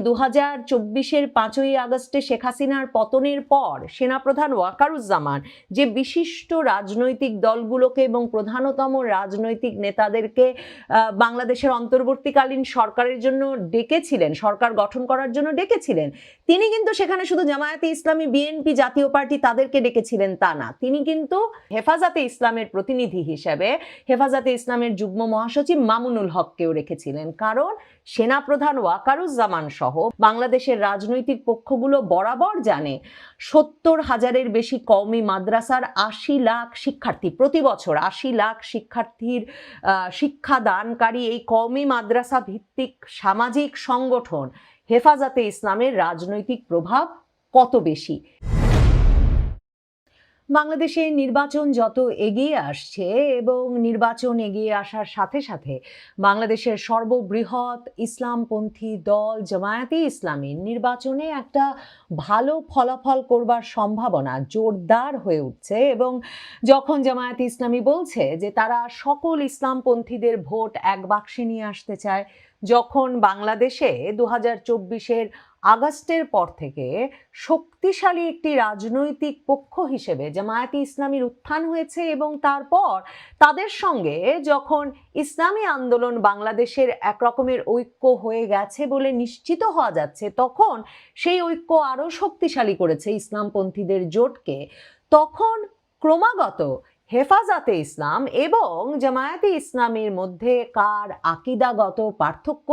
2024-এর 5ই আগস্টে শেখ হাসিনার পতনের পর সেনাপ্রধান ওয়াকারুজ্জামান যে বিশিষ্ট রাজনৈতিক দলগুলোকে এবং প্রধানতম রাজনৈতিক নেতাদেরকে বাংলাদেশের অন্তর্বর্তীকালীন সরকারের জন্য ডেকেছিলেন, সরকার গঠন করার জন্য ডেকেছিলেন, তিনি কিন্তু সেখানে শুধু জামায়াতে ইসলামী, বিএনপি, জাতীয় পার্টি তাদেরকে ডেকেছিলেন তা না। তিনি কিন্তু হেফাজতে ইসলামের প্রতিনিধি হিসেবে হেফাজতে ইসলামের যুগ্ম মহাসচিব মামুনুল হককেও রেখেছিলেন। কারণ সেনাপ্রধান ওয়াকারুজ্জামান সহ বাংলাদেশের রাজনৈতিক পক্ষগুলো বরাবর জানে 70,000-এর বেশি কওমি মাদ্রাসার 80 লাখ শিক্ষার্থী, প্রতি বছর 80 লাখ শিক্ষার্থীর শিক্ষাদানকারী এই কওমি মাদ্রাসা ভিত্তিক সামাজিক সংগঠন হেফাজতে ইসলামের রাজনৈতিক প্রভাব কত বেশি। বাংলাদেশে নির্বাচন যত এগিয়ে আসছে এবং নির্বাচন এগিয়ে আসার সাথে সাথে বাংলাদেশের সর্ববৃহৎ ইসলামপন্থী দল জামায়াতে ইসলামীর নির্বাচনে একটা ভালো ফলাফল করবার সম্ভাবনা জোরদার হয়ে উঠছে। এবং যখন জামায়াতে ইসলামী বলছে যে তারা সকল ইসলামপন্থীদের ভোট এক বাক্সে নিয়ে আসতে চায়, যখন বাংলাদেশে 2024-এর আগস্টের পর থেকে শক্তিশালী একটি রাজনৈতিক পক্ষ হিসেবে জামায়াতে ইসলামীর উত্থান হয়েছে এবং তারপর তাদের সঙ্গে যখন ইসলামী আন্দোলন বাংলাদেশের একরকমের ঐক্য হয়ে গেছে বলে নিশ্চিত হওয়া যাচ্ছে, তখন সেই ঐক্য আরও শক্তিশালী করেছে ইসলামপন্থীদের জোটকে। তখন ক্রমাগত হেফাজতে ইসলাম এবং জামায়াতে ইসলামীর মধ্যে কার আকিদাগত পার্থক্য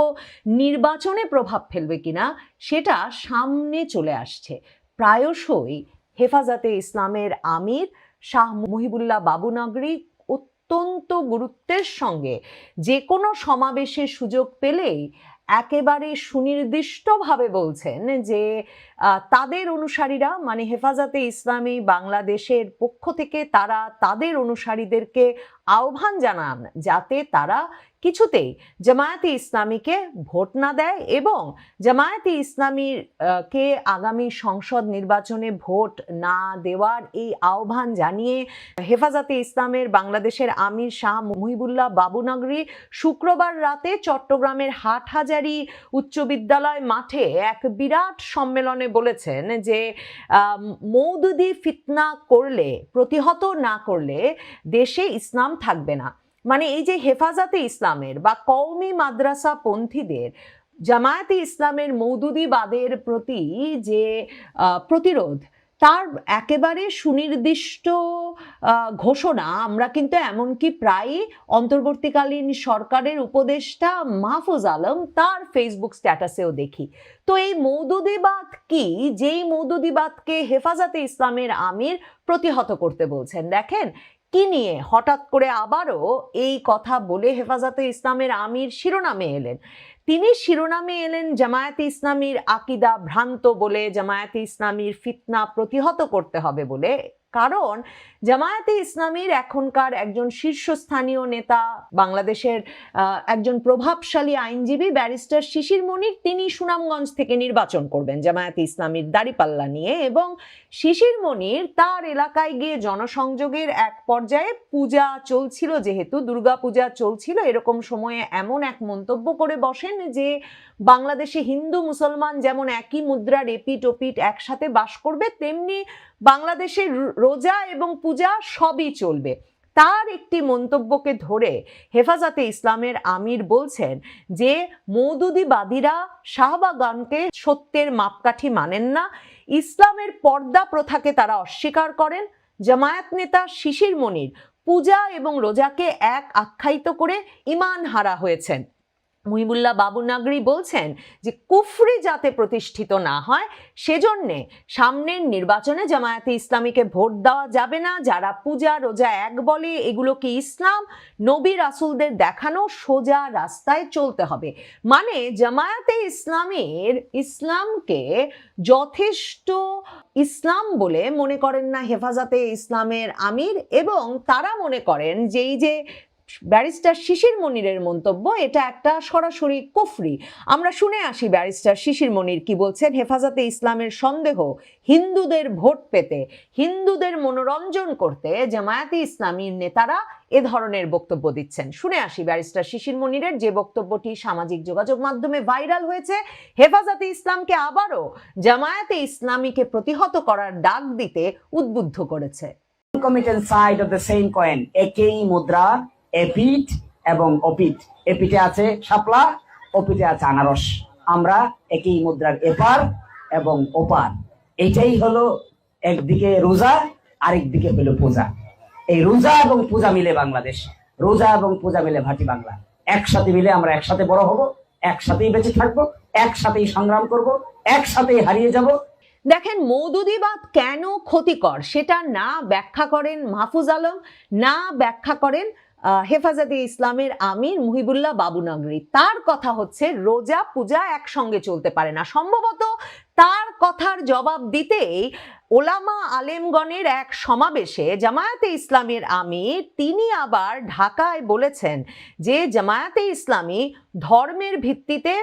নির্বাচনে প্রভাব ফেলবে কিনা সেটা সামনে চলে আসছে। প্রায়শই হেফাজতে ইসলামের আমির শাহ মুহিবুল্লাহ বাবুনগরী অত্যন্ত গুরুত্বের সঙ্গে যে কোনো সমাবেশের সুযোগ পেলেই একেবারে সুনির্দিষ্টভাবে বলছেন যে তাদের অনুসারীরা, মানে হেফাজতে ইসলামী বাংলাদেশের পক্ষ থেকে তারা তাদের অনুসারীদেরকে আহ্বান জানান যাতে তারা কিছুতেই জামায়াতে ইসলামীকে ভোট না দেয় এবং জামায়াতে ইসলামীর কে আগামী সংসদ নির্বাচনে ভোট না দেওয়ার এই আহ্বান জানিয়ে হেফাজতে ইসলামের বাংলাদেশের আমির শাহ মুহিবুল্লাহ বাবুনগরী শুক্রবার রাতে চট্টগ্রামের হাটহাজারী উচ্চ বিদ্যালয় মাঠে এক বিরাট সম্মেলনে বলেছেন যে মওদুদি ফিতনা করলে, প্রতিহত না করলে দেশে ইসলাম থাকবে না। মানে এই যে হেফাজতে ইসলামের বা কওমি মাদ্রাসা পন্থীদের জামায়াতে ইসলামের মওদুদিবাদের প্রতি যে প্রতিরোধ, তার একেবারে সুনির্দিষ্ট ঘোষণা আমরা কিন্তু এমনকি প্রায়ই অন্তর্বর্তীকালীন সরকারের উপদেষ্টা মাহফুজ আলম তার ফেসবুক স্ট্যাটাসেও দেখি। তো এই মওদুদিবাদ কি, যেই মওদুদিবাদকে হেফাজতে ইসলামের আমির প্রতিহত করতে বলছেন, দেখেন কি নিয়ে হঠাৎ করে আবারও এই কথা বলে হেফাজতে ইসলামের আমির শিরোনামে এলেন। তিনি শিরোনামে এলেন জামায়াতে ইসলামীর আকিদা ভ্রান্ত বলে, জামায়াতে ইসলামীর ফিতনা প্রতিহত করতে হবে বলে। কারণ জামায়াতে ইসলামীর এখনকার একজন শীর্ষস্থানীয় নেতা, বাংলাদেশের একজন প্রভাবশালী আইনজীবী ব্যারিস্টার শিশির মনির, তিনি সুনামগঞ্জ থেকে নির্বাচন করবেন জামায়াতে ইসলামীর দাঁড়িপাল্লা নিয়ে। এবং শিশির মনির তার এলাকায় গিয়ে জনসংযোগের এক পর্যায়ে পূজা চলছিল, যেহেতু দুর্গা পূজা চলছিল, এরকম সময়ে এমন এক মন্তব্য করে বসেন যে বাংলাদেশে হিন্দু মুসলমান যেমন একই মুদ্রার এপিঠ ওপিঠ একসাথে বাস করবে, তেমনি বাংলাদেশে রোজা এবং পূজা সবই চলবে। তার একটি মন্তব্যকে ধরে হেফাজতে ইসলামের আমির বলছেন যে মওদুদিবাদীরা শাহবাগকে সত্যের মাপকাঠি মানেন না, ইসলামের পর্দা প্রথাকে তারা অস্বীকার করেন। জামায়াত নেতা শিশির মনির পূজা এবং রোজাকে এক আখ্যায়িত করে ঈমান হারা হয়েছেন। মুহিবুল্লাহ বাবুনগরী বলছেন যে কুফরি যাতে প্রতিষ্ঠিত না হয় সেজন্যে সামনের নির্বাচনে জামায়াতে ইসলামীকে ভোট দেওয়া যাবে না। যারা পূজা রোজা এক বলে এগুলোকে ইসলাম, নবী রাসূলদের দেখানো সোজা রাস্তায় চলতে হবে। মানে জামায়াতে ইসলামীর ইসলামকে যথেষ্ট ইসলাম বলে মনে করেন না হেফাজতে ইসলামের আমির, এবং তারা মনে করেন যে এই যে ব্যারিস্টার শিশির মনিরের মন্তব্য, এটা একটা সরাসরি কুফরি। আমরা শুনে আসি ব্যারিস্টার শিশির মনির কি বলছেন। হেফাজতে ইসলামের সন্দেহ হিন্দুদের ভোট পেতে, হিন্দুদের মনোরঞ্জন করতে জামায়াতে ইসলামীর নেতারা এ ধরনের বক্তব্য দিচ্ছেন। শুনে আসি ব্যারিস্টার শিশির মনিরের যে বক্তব্যটি সামাজিক যোগাযোগ মাধ্যমে ভাইরাল হয়েছে, হেফাজতে ইসলামকে আবারও জামায়াতে ইসলামীকে প্রতিহত করার ডাক দিতে উদ্বুদ্ধ করেছে। Concomitant side of the same coin, একই মুদ্রা, এপিঠ এবং অপিঠ। এপিঠে আছে শাপলা, অপিঠে আছে আনারস। আমরা একই মুদ্রার এপার এবং ওপার। এটাই হলো একদিকে রোজা, আরেকদিকে হলো পূজা। এই রোজা এবং পূজা মিলে বাংলাদেশ, রোজা এবং পূজা মিলে ভাটি বাংলা। একসাথে মিলে আমরা একসাথে বড় হব, একসাথেই বেঁচে থাকবো, একসাথেই সংগ্রাম করব, একসাথেই হারিয়ে যাব। দেখেন, মৌদুদিবাদ কেন ক্ষতিকর সেটা না ব্যাখ্যা করেন মাহফুজ আলম, না ব্যাখ্যা করেন হেফাজতে ইসলামের আমির মুহিবুল্লাহ বাবুনগরী। তার কথা হচ্ছে রোজা পূজা একসঙ্গে চলতে পারে না। সম্ভবত তার কথার জবাব দিতেই ওলামা আলেমগণের এক সমাবেশে জামায়াতে ইসলামের আমির তিনি আবার ঢাকায় বলেছেন যে জামায়াতে ইসলামী ধর্মের ভিত্তিতে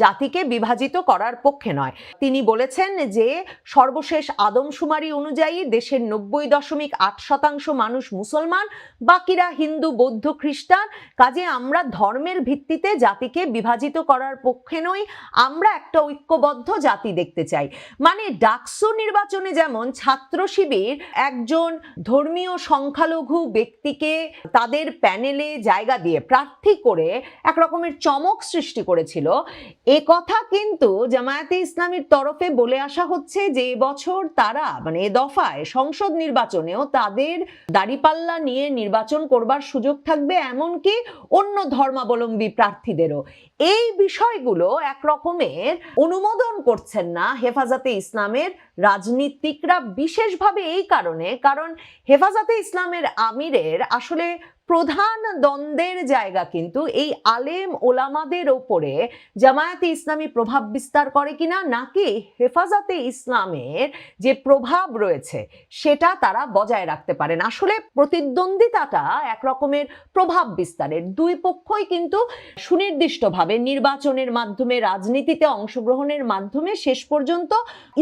জাতিকে বিভাজিত করার পক্ষে নয়। তিনি বলেছেন যে সর্বশেষ আদমশুমারি অনুযায়ী দেশের 90.8% মানুষ মুসলমান, বাকিরা হিন্দু, বৌদ্ধ, খ্রিস্টান। কাজে আমরা ধর্মের ভিত্তিতে জাতিকে বিভাজিত করার পক্ষে নই, আমরা একটা ঐক্যবদ্ধ জাতি দেখতে চাই। মানে ডাকসু নির্বাচনে যেমন ছাত্র শিবির একজন ধর্মীয় সংখ্যালঘু ব্যক্তিকে তাদের প্যানেলে জায়গা দিয়ে প্রার্থী করে এক রকমের চমক সৃষ্টি করেছিল, এ কথা কিন্তু জামায়াতে ইসলামীর তরফে বলে আসা হচ্ছে যে এবছর তারা মানে এ দফায় সংসদ নির্বাচনেও তাদের দাঁড়িপাল্লা নিয়ে নির্বাচন করবার সুযোগ থাকবে, এমনকি অন্য ধর্মাবলম্বী প্রার্থীদেরও। এই বিষয়গুলো এক রকমের অনুমোদন করছেন না হেফাজতে ইসলামের রাজনীতিকরা, বিশেষভাবে এই কারণে, কারণ হেফাজতে ইসলামের আমিরের আসলে প্রধান দ্বন্দ্বের জায়গা কিন্তু এই আলেম ওলামাদের ওপরে জামায়াতে ইসলামী প্রভাব বিস্তার করে কিনা, নাকি হেফাজতে ইসলামের যে প্রভাব রয়েছে সেটা তারা বজায় রাখতে পারেন। আসলে প্রতিদ্বন্দ্বিতাটা এক রকমের প্রভাব বিস্তারের। দুই পক্ষই কিন্তু সুনির্দিষ্টভাবে নির্বাচনের মাধ্যমে, রাজনীতিতে অংশগ্রহণের মাধ্যমে শেষ পর্যন্ত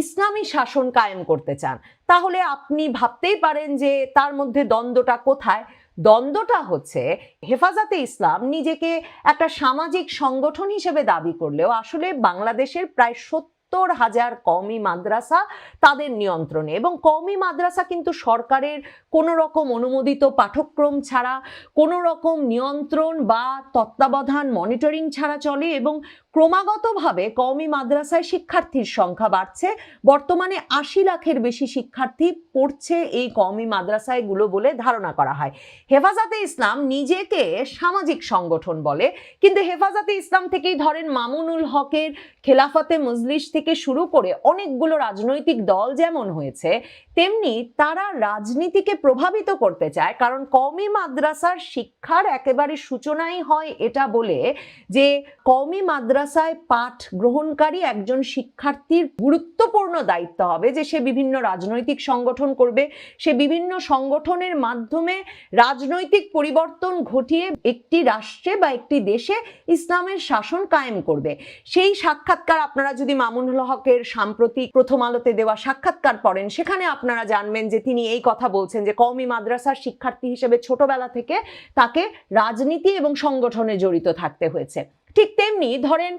ইসলামী শাসন কায়েম করতে চান। তাহলে আপনি ভাবতেই পারেন যে তার মধ্যে দ্বন্দ্বটা কোথায়। দ্বন্দ্বটা হচ্ছে হেফাজতে ইসলাম নিজেকে একটা সামাজিক সংগঠন হিসেবে দাবি করলেও আসলে বাংলাদেশের প্রায় 70,000 কওমি মাদ্রাসা তাদের নিয়ন্ত্রণে, এবং কওমি মাদ্রাসা কিন্তু সরকারের কোনো রকম অনুমোদিত পাঠ্যক্রম ছাড়া, কোনো রকম নিয়ন্ত্রণ বা তত্ত্বাবধান মনিটরিং ছাড়া চলে, এবং ক্রমাগতভাবে কওমি মাদ্রাসায় শিক্ষার্থীর সংখ্যা বাড়ছে। বর্তমানে 80 লাখের বেশি শিক্ষার্থী পড়ছে এই কওমি মাদ্রাসায়গুলো বলে ধারণা করা হয়। হেফাজতে ইসলাম নিজেকে সামাজিক সংগঠন বলে, কিন্তু হেফাজতে ইসলাম থেকেই ধরেন মামুনুল হকের খেলাফতে মজলিস থেকে শুরু করে অনেকগুলো রাজনৈতিক দল যেমন হয়েছে, তেমনি তারা রাজনীতিকে প্রভাবিত করতে চায়। কারণ কওমি মাদ্রাসার শিক্ষার একেবারে সূচনাই হয় এটা বলে যে কওমি মাদ্রাসায় পাঠ গ্রহণকারী একজন শিক্ষার্থীর গুরুত্বপূর্ণ দায়িত্ব হবে যে সে বিভিন্ন রাজনৈতিক সংগঠন করবে, সে বিভিন্ন সংগঠনের মাধ্যমে রাজনৈতিক পরিবর্তন ঘটিয়ে একটি রাষ্ট্রে বা একটি দেশে ইসলামের শাসন কায়েম করবে। সেই সাক্ষাৎকার আপনারা যদি মামুনুল হকের সাম্প্রতিক প্রথম আলোতে দেওয়া সাক্ষাৎকার পড়েন, সেখানে আপনারা জানবেন যে তিনি এই কথা বলছেন যে কওমি মাদ্রাসার শিক্ষার্থী হিসেবে ছোটবেলা থেকে তাকে রাজনীতি এবং সংগঠনে জড়িত থাকতে হয়েছে। ঠিক তেমনি ধরেন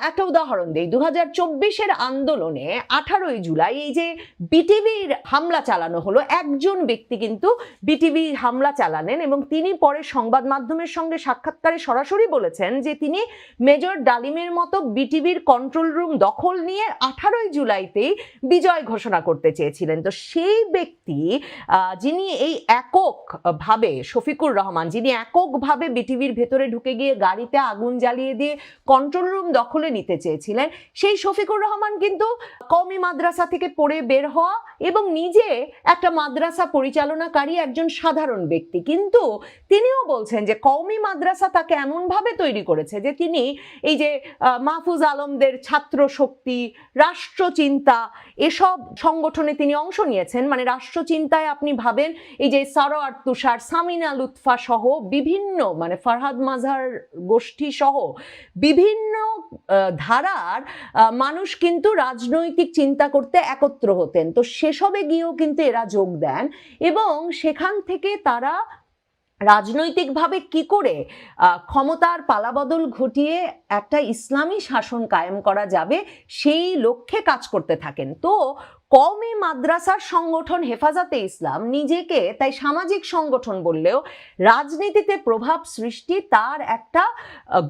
একটা উদাহরণ দেই, 2024-এর আন্দোলনে 18ই জুলাই এই যে বিটিভির হামলা চালানো হলো, একজন ব্যক্তি কিন্তু বিটিভি হামলা চালানেন এবং তিনি পরে সংবাদ মাধ্যমের সঙ্গে সাক্ষাৎকারে সরাসরি বলেছেন যে তিনি মেজর ডালিমের মতো বিটিভির কন্ট্রোল রুম দখল নিয়ে 18ই জুলাইতেই বিজয় ঘোষণা করতে চেয়েছিলেন। তো সেই ব্যক্তি যিনি এই এককভাবে, শফিকুর রহমান, যিনি এককভাবে বিটিভির ভেতরে ঢুকে গিয়ে গাড়িতে আগুন জ্বালিয়ে জ্বালিয়ে দিয়ে কন্ট্রোল রুম দখলে নিতে চেয়েছিলেন, সেই শফিকুর রহমান কিন্তু কওমি মাদ্রাসা থেকে পড়ে বের হওয়া এবং নিজে একটা মাদ্রাসা পরিচালনাকারী একজন সাধারণ ব্যক্তি। কিন্তু তিনিও বলছেন যে কওমি মাদ্রাসা তাকে এমনভাবে তৈরি করেছে যে তিনি এই যে মাহফুজ আলমদের ছাত্র শক্তি, রাষ্ট্রচিন্তা এসব সংগঠনে তিনি অংশ নিয়েছেন। মানে রাষ্ট্রচিন্তায় আপনি ভাবেন এই যে সারোয়ার তুষার, সামিনা লুৎফা সহ বিভিন্ন, মানে ফারহাদ মাজার গোষ্ঠী সহ বিভিন্ন ধারার মানুষ কিন্তু রাজনৈতিক চিন্তা করতে একত্র হতেন। তো সেসবে গিয়েও কিন্তু এরা যোগ দেন এবং সেখান থেকে তারা রাজনৈতিকভাবে কি করে ক্ষমতার পালাবদল ঘটিয়ে একটা ইসলামী শাসন কায়েম করা যাবে সেই লক্ষ্যে কাজ করতে থাকেন। তো কওমি মাদ্রাসার সংগঠন হেফাজতে ইসলাম নিজেকে তাই সামাজিক সংগঠন বললেও রাজনীতিতে প্রভাব সৃষ্টি তার একটা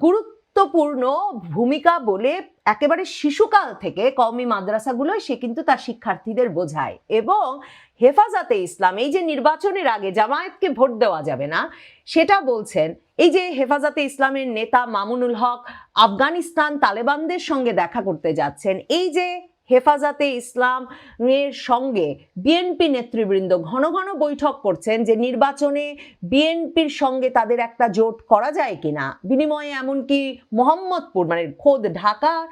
গুরুত্বপূর্ণ ভূমিকা বলে একেবারে শিশুকাল থেকে কওমি মাদ্রাসাগুলোয় সে কিন্তু তার শিক্ষার্থীদের বোঝায়। এবং হেফাজতে ইসলাম এই যে নির্বাচনের আগে জামায়াতকে ভোট দেওয়া যাবে না সেটা বলছেন, এই যে হেফাজতে ইসলামের নেতা মামুনুল হক আফগানিস্তান তালেবানদের সঙ্গে দেখা করতে যাচ্ছেন, এই যে হেফাজতে ইসলামের সঙ্গে বিএনপি নেতৃবৃন্দ ঘন ঘন বৈঠক করছেন যে নির্বাচনে বিএনপির সঙ্গে তাদের একটা জোট করা যায় কিনা, বিনিময়ে এমনকি মোহাম্মদপুর মানে খোদ ঢাকার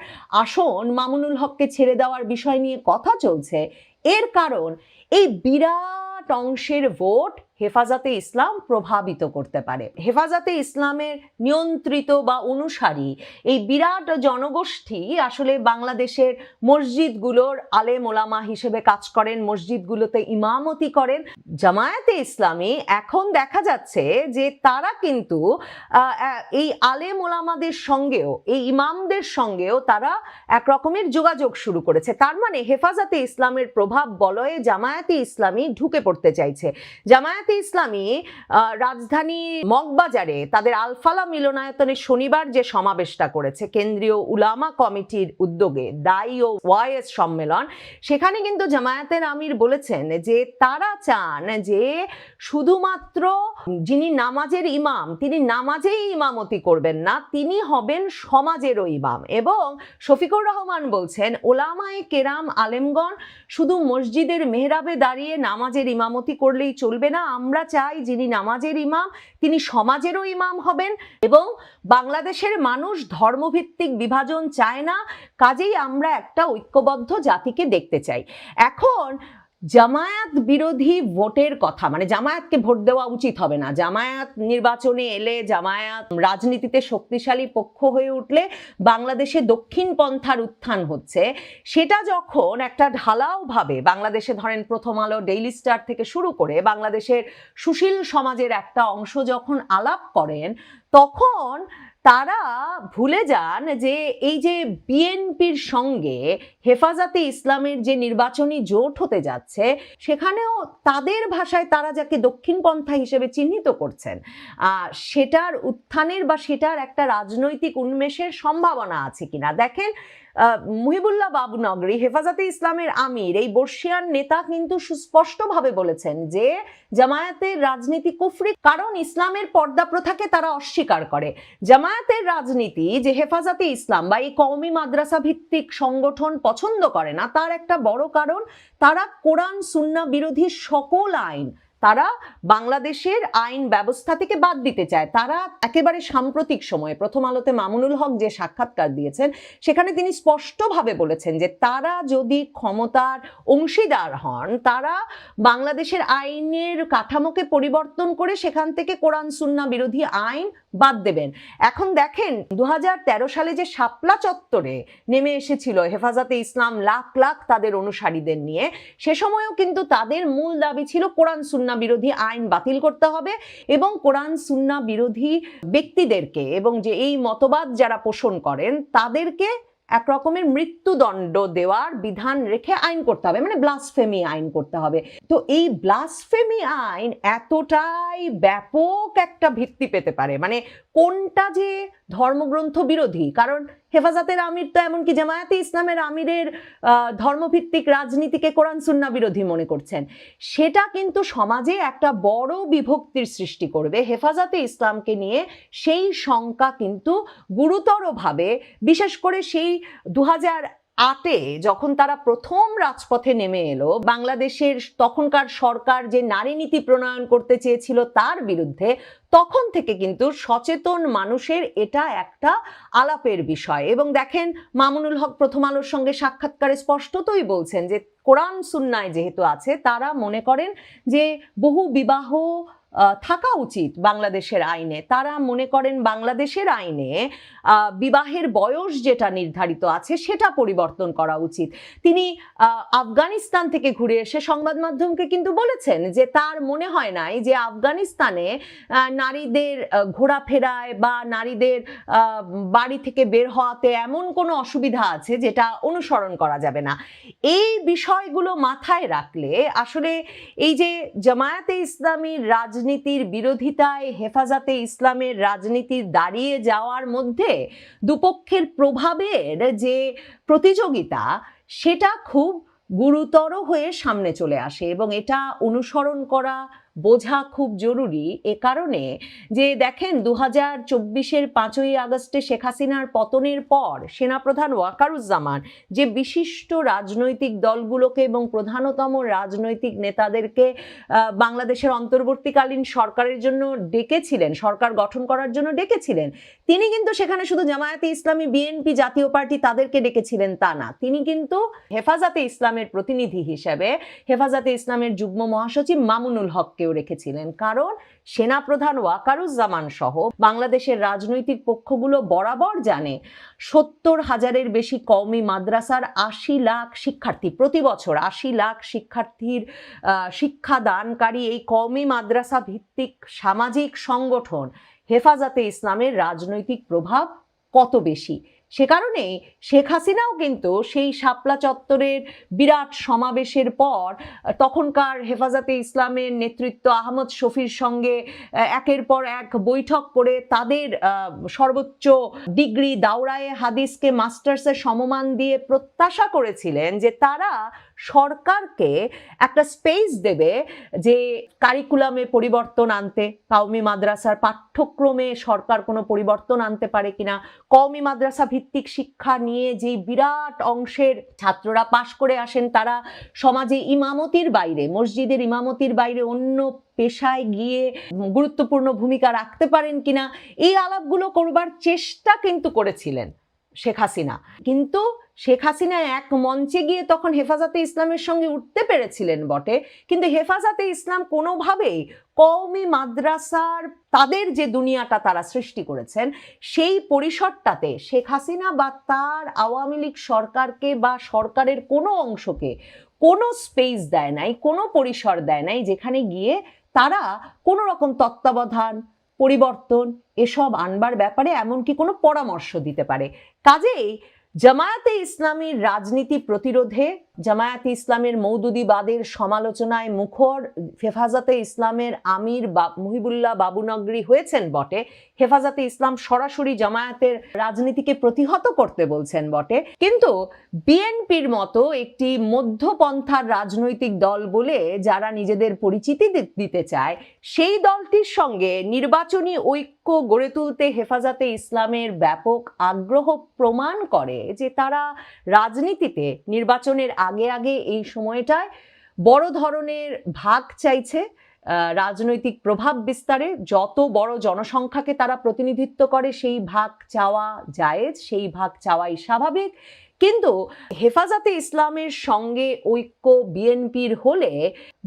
আসন মামুনুল হককে ছেড়ে দেওয়ার বিষয় নিয়ে কথা চলছে। এর কারণ এই বিরাট অংশের ভোট হেফাজতে ইসলাম প্রভাবিত করতে পারে। হেফাজতে ইসলামের নিয়ন্ত্রিত বা অনুসারী এই বিরাট জনগোষ্ঠী আসলে বাংলাদেশের মসজিদগুলোর আলেম ওলামা হিসেবে কাজ করেন, মসজিদগুলোতে ইমামতি করেন। জামায়াতে ইসলামী এখন দেখা যাচ্ছে যে তারা কিন্তু এই আলেম ওলামাদের সঙ্গেও এই ইমামদের সঙ্গেও তারা এক রকমের যোগাযোগ শুরু করেছে। তার মানে হেফাজতে ইসলামের প্রভাব বলয়ে জামায়াতে ইসলামী ঢুকে পড়তে চাইছে। জামায়াতে ইসলামী রাজধানী মগবাজারে তাদের আলফালা মিলনায়তনে শনিবার যে সমাবেশটা করেছে কেন্দ্রীয় উলামা কমিটির উদ্যোগে দায়ী ও ওয়াইএস সম্মেলন, সেখানে কিন্তু জামায়াতের আমির বলেছেন যে তারা চান যে শুধুমাত্র যিনি নামাজের ইমাম তিনি নামাজেই ইমামতি করবেন না, তিনি হবেন সমাজেরও ইমাম। এবং শফিকুর রহমান বলছেন ওলামায়ে কেরাম আলেমগণ শুধু মসজিদের মেহরাবে দাঁড়িয়ে নামাজের ইমামতি করলেই চলবে না, আমরা চাই যিনি নামাজের ইমাম তিনি সমাজেরও ইমাম হবেন। এবং বাংলাদেশের মানুষ ধর্মভিত্তিক বিভাজন চায় না, কাজেই আমরা একটা ঐক্যবদ্ধ জাতিকে দেখতে চাই। এখন জামায়াত বিরোধী ভোটের কথা, মানে জামায়াতকে ভোট দেওয়া উচিত হবে না, জামায়াত নির্বাচনে এলে জামায়াত রাজনীতিতে শক্তিশালী পক্ষ হয়ে উঠলে বাংলাদেশে দক্ষিণ পন্থার উত্থান হচ্ছে, সেটা যখন একটা ঢালাওভাবে বাংলাদেশে ধরেন প্রথম আলো, ডেইলি স্টার থেকে শুরু করে বাংলাদেশের সুশীল সমাজের একটা অংশ যখন আলাপ করেন, তখন তারা ভুলে যান যে এই যে বিএনপির সঙ্গে হেফাজতে ইসলামের যে নির্বাচনী জোট হতে যাচ্ছে সেখানেও তাদের ভাষায় তারা যাকে দক্ষিণপন্থা হিসেবে চিহ্নিত করছেন সেটার উত্থানের বা সেটার একটা রাজনৈতিক উন্মেষের সম্ভাবনা আছে কিনা। দেখেন মুহিবুল্লাহ বাবু নগরী হেফাজতে ইসলামের আমির এই বর্ষিয়ান নেতা কিন্তু সুস্পষ্টভাবে বলেছেন যে জামায়াতের রাজনীতি কুফরি, কারণ ইসলামের পর্দা প্রথাকে তারা অস্বীকার করে। জামায়াতের রাজনীতি যে হেফাজতে ইসলাম বা এই কওমি মাদ্রাসা ভিত্তিক সংগঠন পছন্দ করে না তার একটা বড় কারণ তারা কোরআন সুন্নাহ বিরোধী সকল আইন তারা বাংলাদেশের আইন ব্যবস্থা থেকে বাদ দিতে চায়। তারা একেবারে সাম্প্রতিক সময়ে প্রথম আলোতে মামুনুল হক যে সাক্ষাৎকার দিয়েছেন সেখানে তিনি স্পষ্টভাবে বলেছেন যে তারা যদি ক্ষমতার অংশীদার হন তারা বাংলাদেশের আইনের কাঠামোকে পরিবর্তন করে সেখান থেকে কোরআন সুন্নাহ বিরোধী আইন বাদ দেবেন। এখন দেখেন 2013 সালে যে শাপলা চত্বরে নেমে এসেছিল হেফাজতে ইসলাম লাখ লাখ তাদের অনুসারীদের নিয়ে, সে সময়ও কিন্তু তাদের মূল দাবি ছিল কোরআন সুন্নাহ বিরোধী আইন বাতিল করতে হবে এবং কোরআন সুন্নাহ বিরোধী ব্যক্তিদেরকে এবং যে এই মতবাদ যারা পোষণ করেন তাদেরকে এক রকমের মৃত্যুদণ্ড দেওয়ার বিধান রেখে আইন করতে হবে, মানে ব্লাসফেমি আইন করতে হবে। তো এই ব্লাসফেমি আইন এতটাই ব্যাপক একটা ভিত্তি পেতে পারে, মানে কোনটা যে ধর্মগ্রন্থ বিরোধী, কারণ হেফাজতের আমির তো এমনকি জামায়াতে ইসলামের আমিরের ধর্মভিত্তিক রাজনীতিকে কোরআন সুন্নাহ বিরোধী মনে করছেন। সেটা কিন্তু সমাজে একটা বড় বিভক্তির সৃষ্টি করবে। হেফাজতে ইসলামকে নিয়ে সেই শঙ্কা কিন্তু গুরুতরভাবে, বিশেষ করে সেই 2008-এ যখন তারা প্রথম রাজপথে নেমে এলো, বাংলাদেশের তখনকার সরকার যে নারী নীতি প্রণয়ন করতে চেয়েছিল তার বিরুদ্ধে, তখন থেকে কিন্তু সচেতন মানুষের এটা একটা আলাপের বিষয়। এবং দেখেন, মামুনুল হক প্রথম আলোর সঙ্গে সাক্ষাৎকারে স্পষ্টতই বলছেন যে কোরআন সুন্নায় যেহেতু আছে, তারা মনে করেন যে বহু বিবাহ থাকা উচিত বাংলাদেশের আইনে। তারা মনে করেন বাংলাদেশের আইনে বিবাহের বয়স যেটা নির্ধারিত আছে সেটা পরিবর্তন করা উচিত। তিনি আফগানিস্তান থেকে ঘুরে এসে সংবাদ মাধ্যমকে কিন্তু বলেছেন যে তার মনে হয় নাই যে আফগানিস্তানে নারীদের ঘোরাফেরায় বা নারীদের বাড়ি থেকে বের হওয়াতে এমন কোনো অসুবিধা আছে যেটা অনুসরণ করা যাবে না। এই বিষয়গুলো মাথায় রাখলে আসলে এই যে জামায়াতে ইসলামীর রাজনীতির বিরোধিতায় হেফাজতে ইসলামের রাজনীতির দাঁড়িয়ে যাওয়ার মধ্যে দুপক্ষের প্রভাবের যে প্রতিযোগিতা, সেটা খুব গুরুতর হয়ে সামনে চলে আসে এবং এটা অনুসরণ করা, বোঝা খুব জরুরি। এ কারণে যে দেখেন 2024-এর 5ই আগস্টে শেখ হাসিনার পতনের পর সেনাপ্রধান ওয়াকারুজ্জামান যে বিশিষ্ট রাজনৈতিক দলগুলোকে এবং প্রধানতম রাজনৈতিক নেতাদেরকে বাংলাদেশের অন্তর্বর্তীকালীন সরকারের জন্য ডেকেছিলেন, সরকার গঠন করার জন্য ডেকেছিলেন, তিনি কিন্তু সেখানে শুধু জামায়াতে ইসলামী, বিএনপি, জাতীয় পার্টি তাদেরকে ডেকেছিলেন তা না, তিনি কিন্তু হেফাজতে ইসলামের প্রতিনিধি হিসেবে হেফাজতে ইসলামের যুগ্ম মহাসচিব মামুনুল হককেও রেখেছিলেন। কারণ সেনাপ্রধান ওয়াকারুজ্জামান সহ বাংলাদেশের রাজনৈতিক পক্ষগুলো বরাবর জানে 70,000-এর বেশি কওমি মাদ্রাসার 80 লাখ শিক্ষার্থী, প্রতি বছর 80 লাখ শিক্ষার্থীর শিক্ষাদানকারী এই কওমি মাদ্রাসা ভিত্তিক সামাজিক সংগঠন হেফাজতে ইসলামের রাজনৈতিক প্রভাব কত বেশি। সে কারণেই শেখ হাসিনাও কিন্তু সেই শাপলা চত্বরের বিরাট সমাবেশের পর তখনকার হেফাজতে ইসলামের নেতৃত্ব আহমদ শফির সঙ্গে একের পর এক বৈঠক করে তাদের সর্বোচ্চ ডিগ্রি দাওরায়ে হাদিসকে মাস্টার্সের সমমান দিয়ে প্রত্যাশা করেছিলেন যে তারা সরকারকে একটা স্পেস দেবে যে কারিকুলামে পরিবর্তন আনতে, কওমি মাদ্রাসার পাঠ্যক্রমে সরকার কোনো পরিবর্তন আনতে পারে কিনা, কওমি মাদ্রাসা ভিত্তিক শিক্ষা নিয়ে যে বিরাট অংশের ছাত্ররা পাশ করে আসেন তারা সমাজে ইমামতির বাইরে, মসজিদের ইমামতির বাইরে অন্য পেশায় গিয়ে গুরুত্বপূর্ণ ভূমিকা রাখতে পারেন কিনা, এই আলাপগুলো করবার চেষ্টা কিন্তু করেছিলেন শেখ হাসিনা। কিন্তু শেখ হাসিনা এক মঞ্চে গিয়ে তখন হেফাজতে ইসলামের সঙ্গে উঠতে পেরেছিলেন বটে, কিন্তু হেফাজতে ইসলাম কোনোভাবেই কওমি মাদ্রাসার তাদের যে দুনিয়াটা তারা সৃষ্টি করেছেন সেই পরিসরটাতে শেখ হাসিনা বা তার আওয়ামী লীগ সরকারকে বা সরকারের কোনো অংশকে কোনো স্পেস দেয় নাই, কোনো পরিসর দেয় নাই যেখানে গিয়ে তারা কোনো রকম তত্ত্বাবধান, পরিবর্তন এসব আনবার ব্যাপারে এমনকি কোনো পরামর্শ দিতে পারে। কাজেই জামায়াতে ইসলামীর রাজনীতি প্রতিরোধে, জামায়াতে ইসলামের মৌদুদিবাদের সমালোচনায় মুখর হেফাজতে ইসলামের আমির মুহিবুল্লাহ বাবুনগরী হয়েছেন বটে, হেফাজতে ইসলাম সরাসরি জামায়াতের রাজনীতিকে প্রতিহত করতে বলছেন বটে, কিন্তু বিএনপির মতো একটি মধ্যপন্থার রাজনৈতিক দল বলে যারা নিজেদের পরিচিতি দিতে চায়, সেই দলটির সঙ্গে নির্বাচনী ঐক্য গড়ে তুলতে হেফাজতে ইসলামের ব্যাপক আগ্রহ প্রমাণ করে যে তারা রাজনীতিতে নির্বাচনের আগে আগে এই সময়টায় বড় ধরনের ভাগ চাইছে, রাজনৈতিক প্রভাব বিস্তারে। যত বড় জনসংখ্যাকে তারা প্রতিনিধিত্ব করে সেই ভাগ চাওয়া জায়েজ, সেই ভাগ চাওয়াই স্বাভাবিক। কিন্তু হেফাজতে ইসলামের সঙ্গে ঐক্য বিএনপির হলে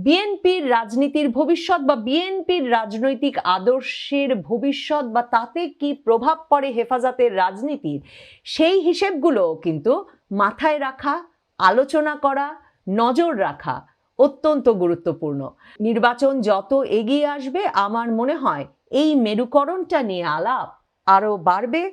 বিএনপির রাজনীতির ভবিষ্যৎ বা বিএনপির রাজনৈতিক আদর্শের ভবিষ্যৎ বা তাতে কি প্রভাব পড়ে হেফাজতের রাজনীতির, সেই হিসেবগুলো কিন্তু মাথায় রাখা, আলোচনা করা, নজর রাখা অত্যন্ত গুরুত্বপূর্ণ। নির্বাচন যত এগিয়ে আসবে আমার মনে হয় এই মেরুকরণটা নিয়ে আলাপ আরো বাড়বে।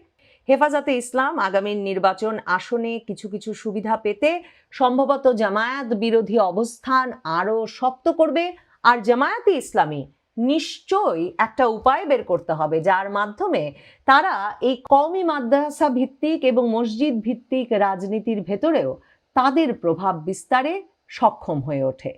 হেফাজতে ইসলাম আগামী নির্বাচন আসনে কিছু কিছু সুবিধা পেতে সম্ভবত জামায়াত বিরোধী অবস্থান আরো শক্ত করবে, আর জামায়াতে ইসলামী নিশ্চয়ই একটা উপায় বের করতে হবে যার মাধ্যমে তারা এই কওমি মাদ্রাসা ভিত্তিক এবং মসজিদ ভিত্তিক রাজনীতির ভেতরেও তাদের প্রভাব বিস্তারে সক্ষম হয়ে ওঠে।